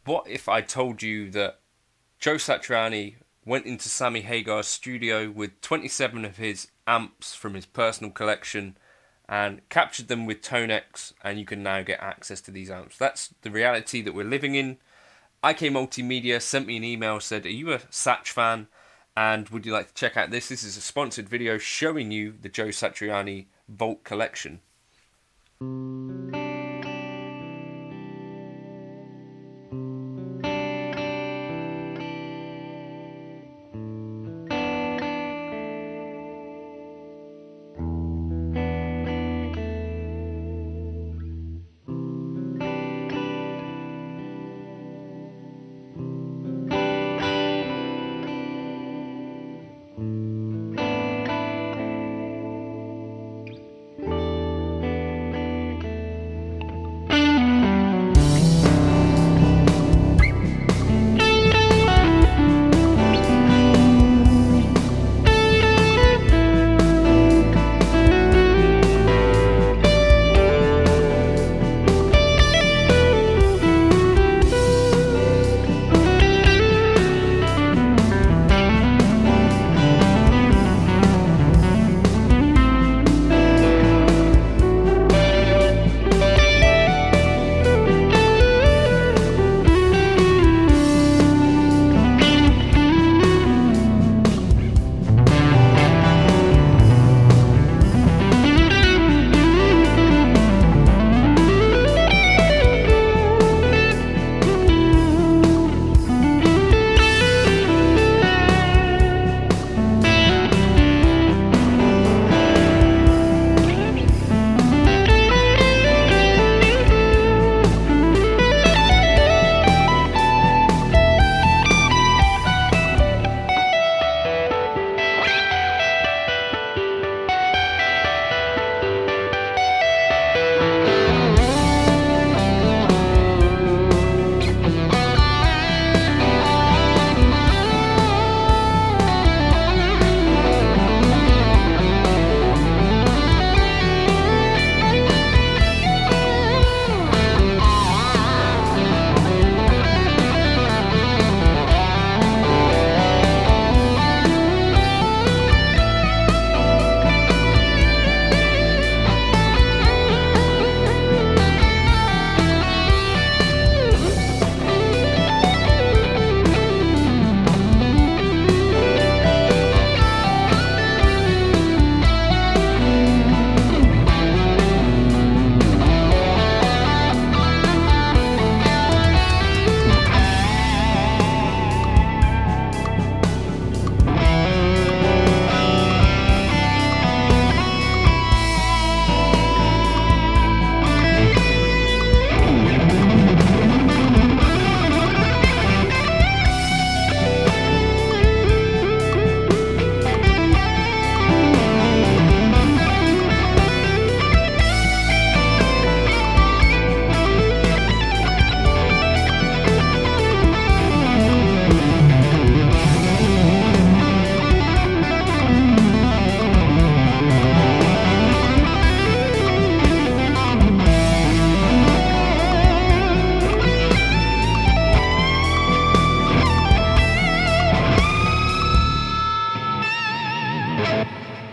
What if I told you that Joe Satriani went into Sammy Hagar's studio with 27 of his amps from his personal collection and captured them with Tonex, and you can now get access to these amps? That's the reality that we're living in. IK Multimedia sent me an email, said, are you a Satch fan? And would you like to check out this? This is a sponsored video showing you the Joe Satriani Vault collection.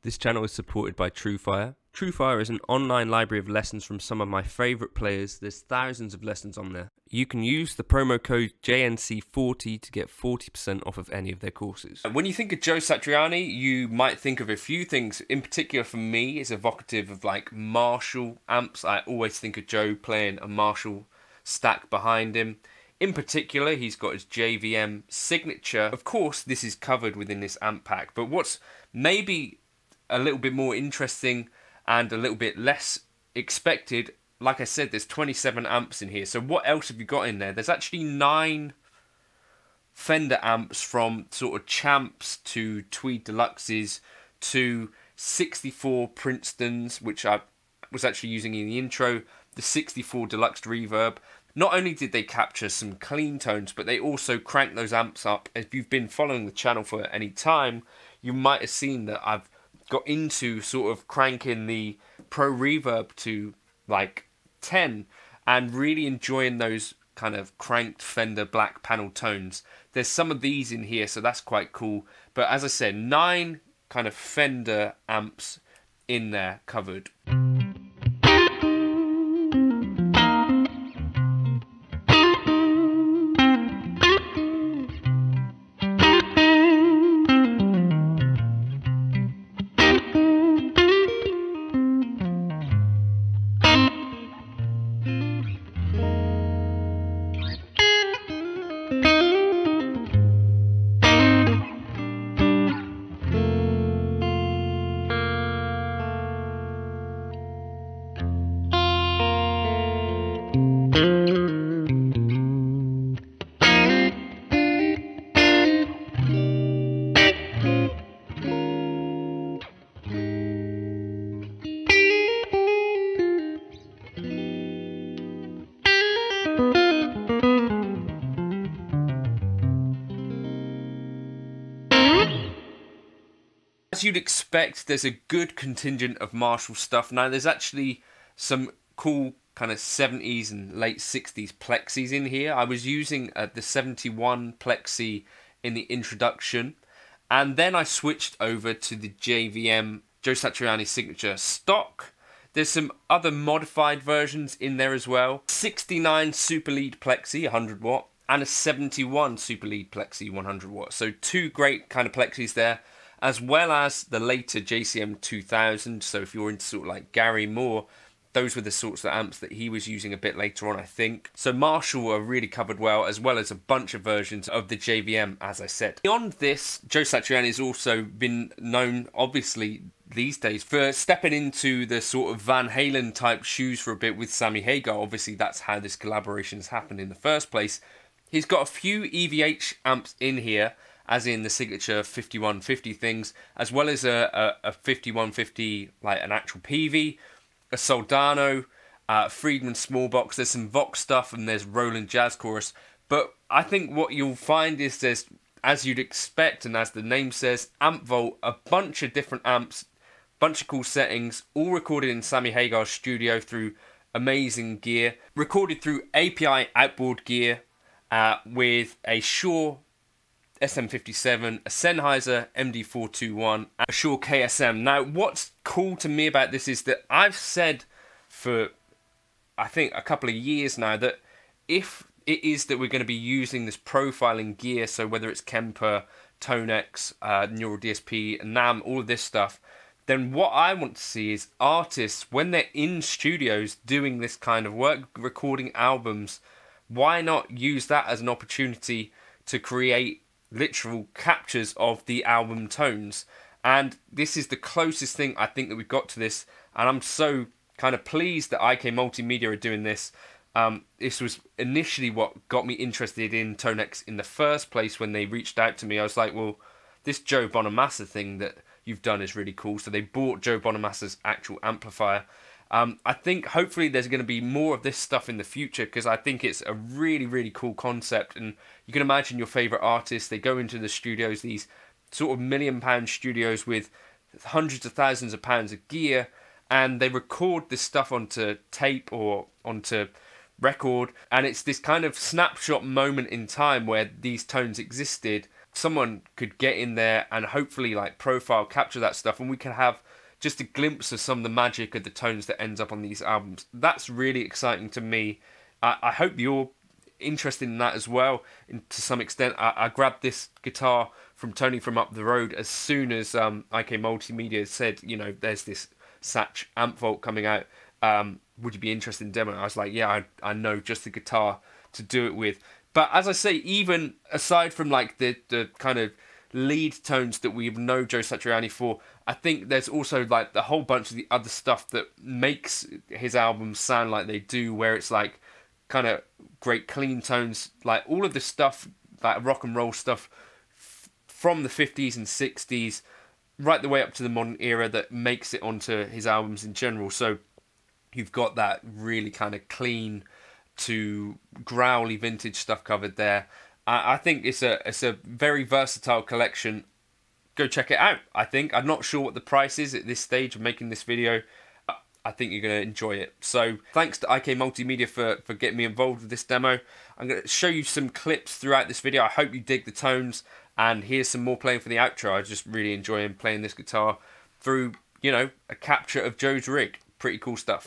This channel is supported by TrueFire. TrueFire is an online library of lessons from some of my favourite players. There's thousands of lessons on there. You can use the promo code JNC40 to get 40% off of any of their courses. When you think of Joe Satriani, you might think of a few things. In particular, for me, it's evocative of like Marshall amps. I always think of Joe playing a Marshall stack behind him. In particular, he's got his JVM signature. Of course, this is covered within this amp pack, but what's maybe a little bit more interesting and a little bit less expected, like I said, there's 27 amps in here. So what else have you got in there? There's actually 9 Fender amps, from sort of Champs to Tweed Deluxes to 64 Princetons, which I was actually using in the intro, the 64 Deluxe Reverb. Not only did they capture some clean tones, but they also cranked those amps up. If you've been following the channel for any time, you might have seen that I've got into sort of cranking the Pro Reverb to like 10 and really enjoying those kind of cranked Fender black panel tones. There's some of these in here, so that's quite cool. But as I said, 9 kind of Fender amps in there covered. As you'd expect, there's a good contingent of Marshall stuff. Now, there's actually some cool kind of 70s and late 60s plexis in here. I was using the 71 plexi in the introduction, and then I switched over to the JVM, Joe Satriani Signature stock. There's some other modified versions in there as well. 69 Super Lead plexi, 100 watt, and a 71 Super Lead plexi, 100 watt. So 2 great kind of plexis there, as well as the later JCM 2000. So if you're into sort of like Gary Moore, those were the sorts of amps that he was using a bit later on, I think. So Marshall are really covered well, as well as a bunch of versions of the JVM, as I said. Beyond this, Joe Satriani has also been known, obviously, these days for stepping into the sort of Van Halen type shoes for a bit with Sammy Hagar. Obviously, that's how this collaboration has happened in the first place. He's got a few EVH amps in here, as in the signature 5150 things, as well as a 5150, like an actual PV, a Soldano, Friedman small box. There's some Vox stuff, and there's Roland Jazz Chorus. But I think what you'll find is there's, as you'd expect, and as the name says, Amp Vault, a bunch of different amps, bunch of cool settings, all recorded in Sammy Hagar's studio through amazing gear, recorded through API outboard gear, with a Shure SM57, a Sennheiser MD421, and a Shure KSM. Now, what's cool to me about this is that I've said for, I think, a couple of years now that if it is that we're going to be using this profiling gear, so whether it's Kemper, Tonex, Neural DSP, NAMM, all of this stuff, then what I want to see is artists, when they're in studios doing this kind of work, recording albums, why not use that as an opportunity to create literal captures of the album tones? And this is the closest thing I think that we've got to this, and I'm so kind of pleased that IK Multimedia are doing this. This was initially what got me interested in Tonex in the first place. When they reached out to me, I was like, well, this Joe Bonamassa thing that you've done is really cool. So they bought Joe Bonamassa's actual amplifier. I think hopefully there's going to be more of this stuff in the future, because I think it's a really, really cool concept. And you can imagine your favourite artists, they go into the studios, these sort of £1 million studios with hundreds of thousands of pounds of gear, and they record this stuff onto tape or onto record, and it's this kind of snapshot moment in time where these tones existed. Someone could get in there and hopefully like profile capture that stuff, and we can have just a glimpse of some of the magic of the tones that ends up on these albums. That's really exciting to me. I hope you're interested in that as well, to some extent. I grabbed this guitar from Tony from up the road as soon as IK Multimedia said, you know, there's this Satch Amp Vault coming out. Would you be interested in demoing? I was like, yeah, I know just the guitar to do it with. But as I say, even aside from like the kind of lead tones that we know Joe Satriani for, I think there's also like the whole bunch of the other stuff that makes his albums sound like they do, where it's like kind of great clean tones, like all of the stuff, like rock and roll stuff from the 50s and 60s, right the way up to the modern era, that makes it onto his albums in general. So you've got that really kind of clean to growly vintage stuff covered there. I think it's a very versatile collection. Go check it out, I think. I'm not sure what the price is at this stage of making this video. I think you're going to enjoy it. So thanks to IK Multimedia for getting me involved with this demo. I'm going to show you some clips throughout this video. I hope you dig the tones, and here's some more playing for the outro. I just really enjoy playing this guitar through, you know, a capture of Joe's rig. Pretty cool stuff.